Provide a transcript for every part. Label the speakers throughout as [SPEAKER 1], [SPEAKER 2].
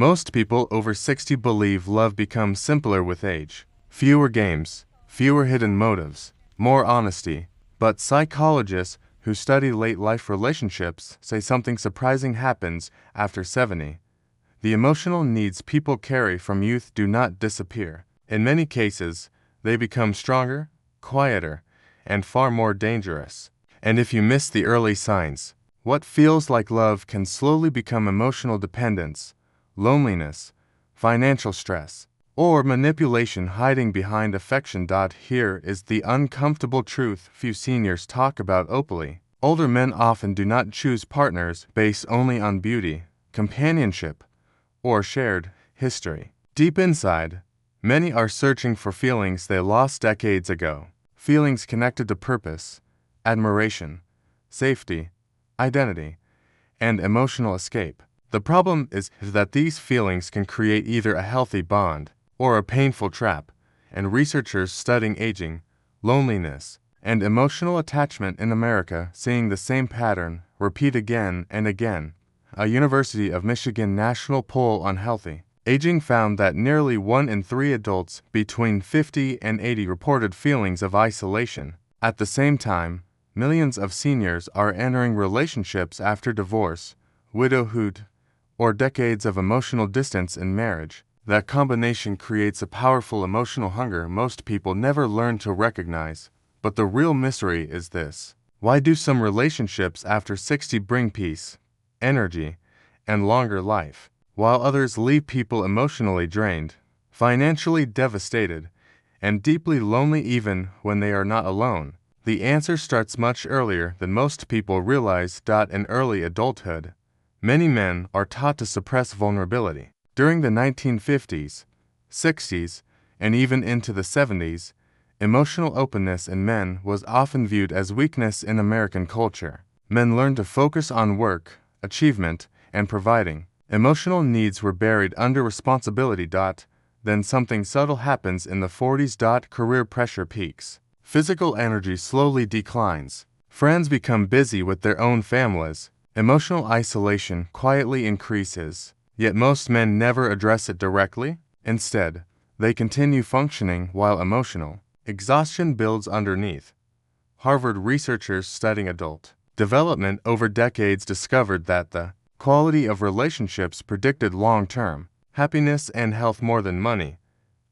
[SPEAKER 1] Most people over 60 believe love becomes simpler with age. Fewer games, fewer hidden motives, more honesty. But psychologists who study late-life relationships say something surprising happens after 70. The emotional needs people carry from youth do not disappear. In many cases, they become stronger, quieter, and far more dangerous. And if you miss the early signs, what feels like love can slowly become emotional dependence, loneliness, financial stress, or manipulation hiding behind affection. Here is the uncomfortable truth few seniors talk about openly. Older men often do not choose partners based only on beauty, companionship, or shared history. Deep inside, many are searching for feelings they lost decades ago, feelings connected to purpose, admiration, safety, identity, and emotional escape. The problem is that these feelings can create either a healthy bond or a painful trap, and researchers studying aging, loneliness, and emotional attachment in America seeing the same pattern repeat again and again. A University of Michigan national poll on healthy aging found that nearly 1 in 3 adults between 50 and 80 reported feelings of isolation. At the same time, millions of seniors are entering relationships after divorce, widowhood, or decades of emotional distance in marriage. That combination creates a powerful emotional hunger most people never learn to recognize. But the real mystery is this: why do some relationships after 60 bring peace, energy, and longer life, while others leave people emotionally drained, financially devastated, and deeply lonely even when they are not alone? The answer starts much earlier than most people realize. In early adulthood, many men are taught to suppress vulnerability. During the 1950s, 60s, and even into the 70s, emotional openness in men was often viewed as weakness in American culture. Men learned to focus on work, achievement, and providing. Emotional needs were buried under responsibility. Then something subtle happens in the 40s. Career pressure peaks. Physical energy slowly declines. Friends become busy with their own families. Emotional isolation quietly increases. Yet most men never address it directly. Instead, they continue functioning while emotional exhaustion builds underneath. Harvard researchers studying adult development over decades discovered that the quality of relationships predicted long-term happiness and health more than money,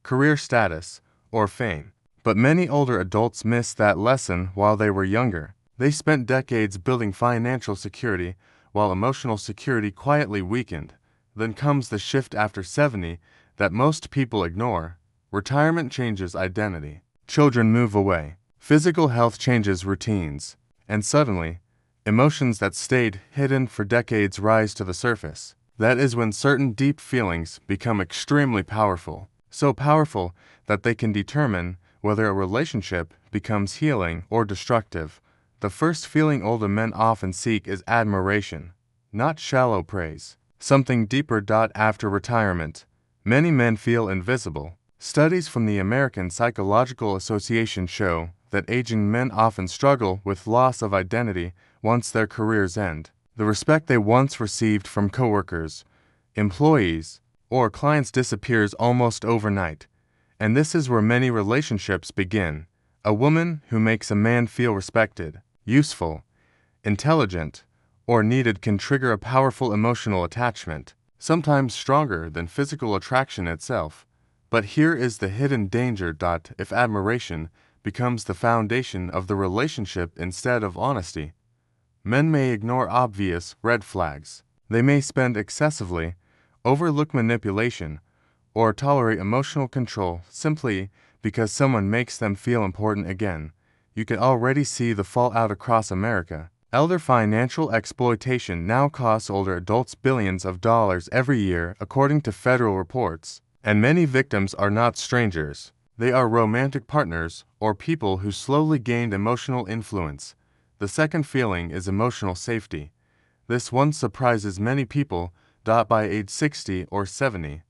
[SPEAKER 1] career status, or fame. But many older adults missed that lesson while they were younger. They spent decades building financial security while emotional security quietly weakened. Then comes the shift after 70 that most people ignore. Retirement changes identity. Children move away. Physical health changes routines. And suddenly, emotions that stayed hidden for decades rise to the surface. That is when certain deep feelings become extremely powerful. So powerful that they can determine whether a relationship becomes healing or destructive. The first feeling older men often seek is admiration, not shallow praise. Something deeper. After retirement, many men feel invisible. Studies from the American Psychological Association show that aging men often struggle with loss of identity once their careers end. The respect they once received from coworkers, employees, or clients disappears almost overnight. And this is where many relationships begin. A woman who makes a man feel respected, useful, intelligent, or needed can trigger a powerful emotional attachment, sometimes stronger than physical attraction itself. But here is the hidden danger. If admiration becomes the foundation of the relationship instead of honesty, men may ignore obvious red flags. They may spend excessively, overlook manipulation, or tolerate emotional control simply because someone makes them feel important again. You can already see the fallout across America. Elder financial exploitation now costs older adults billions of dollars every year, according to federal reports. And many victims are not strangers. They are romantic partners or people who slowly gained emotional influence. The second feeling is emotional safety. This one surprises many people. By age 60 or 70,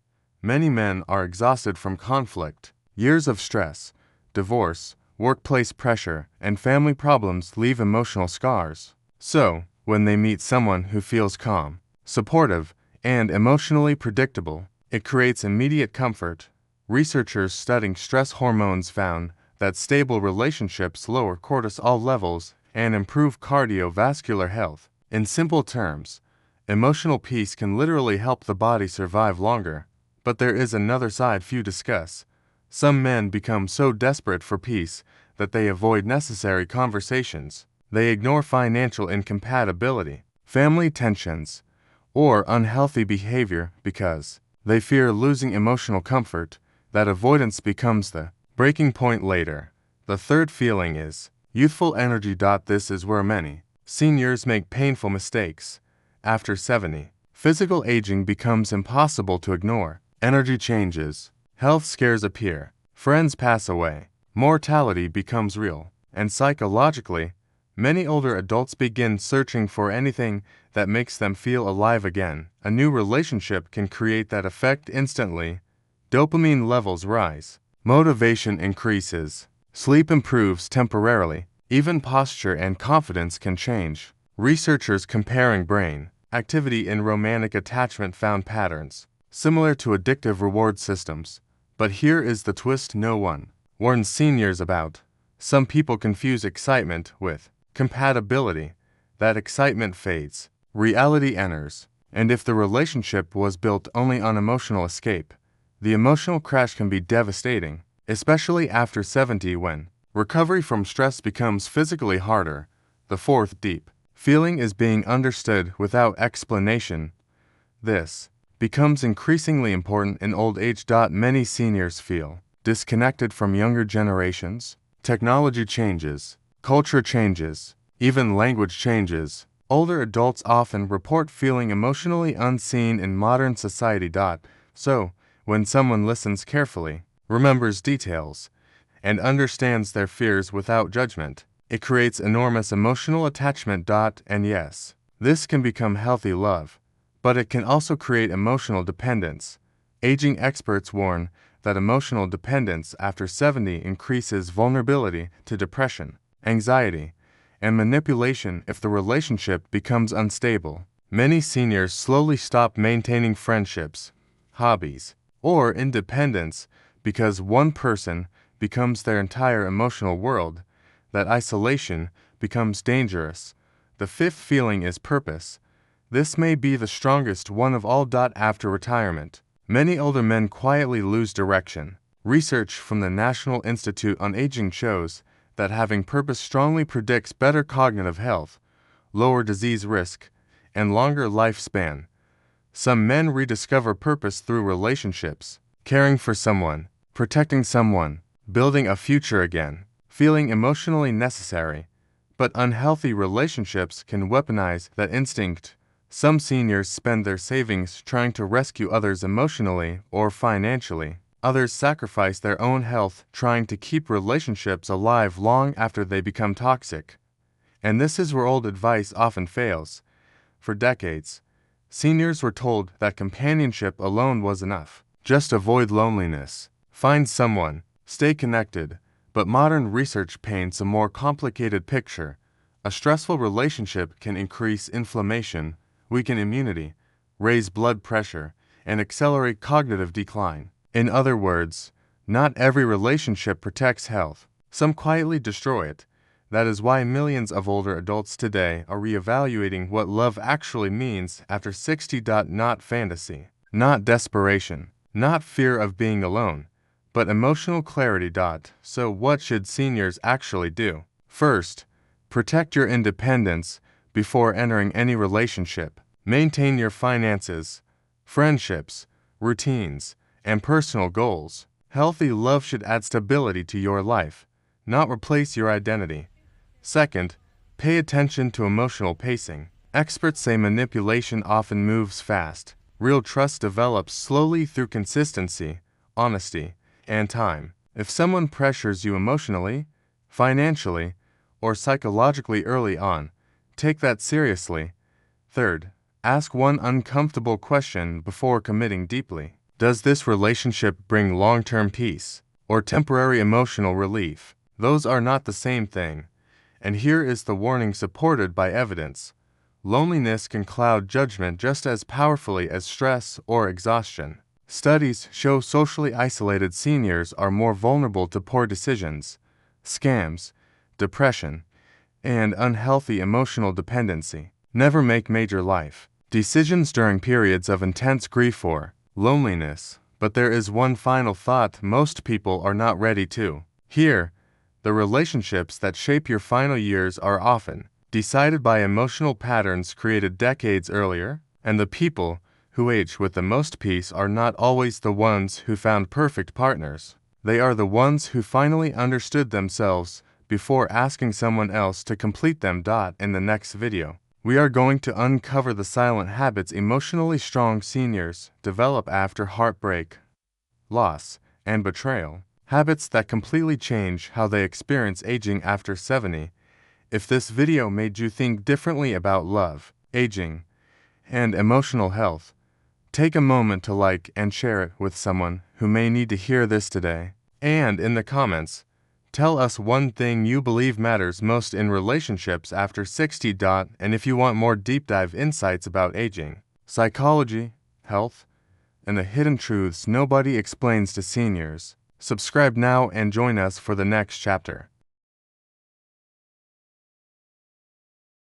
[SPEAKER 1] many men are exhausted from conflict. Years of stress, divorce, workplace pressure, and family problems leave emotional scars. So, when they meet someone who feels calm, supportive, and emotionally predictable. It creates immediate comfort. Researchers studying stress hormones found that stable relationships lower cortisol levels and improve cardiovascular health. In simple terms, emotional peace can literally help the body survive longer. But there is another side few discuss. Some men become so desperate for peace that they avoid necessary conversations. They ignore financial incompatibility, family tensions, or unhealthy behavior because they fear losing emotional comfort. That avoidance becomes the breaking point later. The third feeling is youthful energy. This is where many seniors make painful mistakes. After 70, physical aging becomes impossible to ignore. Energy changes, health scares appear, friends pass away, mortality becomes real, and psychologically, many older adults begin searching for anything that makes them feel alive again. A new relationship can create that effect instantly. Dopamine levels rise, motivation increases, sleep improves temporarily, even posture and confidence can change. Researchers comparing brain activity in romantic attachment found patterns similar to addictive reward systems. But here is the twist no one warns seniors about. Some people confuse excitement with compatibility. That excitement fades, reality enters, and if the relationship was built only on emotional escape, the emotional crash can be devastating, especially after 70 when recovery from stress becomes physically harder. The fourth deep feeling is being understood without explanation. This becomes increasingly important in old age. Many seniors feel disconnected from younger generations. Technology changes, culture changes, even language changes. Older adults often report feeling emotionally unseen in modern society. So, when someone listens carefully, remembers details, and understands their fears without judgment, it creates enormous emotional attachment. And yes, this can become healthy love, but it can also create emotional dependence. Aging experts warn that emotional dependence after 70 increases vulnerability to depression, anxiety, and manipulation if the relationship becomes unstable. Many seniors slowly stop maintaining friendships, hobbies, or independence because one person becomes their entire emotional world. That isolation becomes dangerous. The fifth feeling is purpose. This may be the strongest one of all. After retirement, many older men quietly lose direction. Research from the National Institute on Aging shows that having purpose strongly predicts better cognitive health, lower disease risk, and longer lifespan. Some men rediscover purpose through relationships, caring for someone, protecting someone, building a future again, feeling emotionally necessary. But unhealthy relationships can weaponize that instinct. Some seniors spend their savings trying to rescue others emotionally or financially. Others sacrifice their own health trying to keep relationships alive long after they become toxic. And this is where old advice often fails. For decades, seniors were told that companionship alone was enough. Just avoid loneliness. Find someone. Stay connected. But modern research paints a more complicated picture. A stressful relationship can increase inflammation, weaken immunity, raise blood pressure, and accelerate cognitive decline. In other words, not every relationship protects health. Some quietly destroy it. That is why millions of older adults today are reevaluating what love actually means after 60. Not fantasy, not desperation, not fear of being alone, but emotional clarity. So what should seniors actually do? First, protect your independence before entering any relationship. Maintain your finances, friendships, routines, and personal goals. Healthy love should add stability to your life, not replace your identity. Second, pay attention to emotional pacing. Experts say manipulation often moves fast. Real trust develops slowly through consistency, honesty, and time. If someone pressures you emotionally, financially, or psychologically early on, take that seriously. Third, ask one uncomfortable question before committing deeply. Does this relationship bring long-term peace or temporary emotional relief? Those are not the same thing. And here is the warning supported by evidence. Loneliness can cloud judgment just as powerfully as stress or exhaustion. Studies show socially isolated seniors are more vulnerable to poor decisions, scams, depression, and unhealthy emotional dependency. Never make major life decisions during periods of intense grief or loneliness. But there is one final thought most people are not ready to hear. The relationships that shape your final years are often decided by emotional patterns created decades earlier, and the people who age with the most peace are not always the ones who found perfect partners. They are the ones who finally understood themselves before asking someone else to complete them. In the next video, we are going to uncover the silent habits emotionally strong seniors develop after heartbreak, loss, and betrayal. Habits that completely change how they experience aging after 70. If this video made you think differently about love, aging, and emotional health, take a moment to like and share it with someone who may need to hear this today. And in the comments, tell us one thing you believe matters most in relationships after 60. And if you want more deep dive insights about aging, psychology, health, and the hidden truths nobody explains to seniors, subscribe now and join us for the next chapter.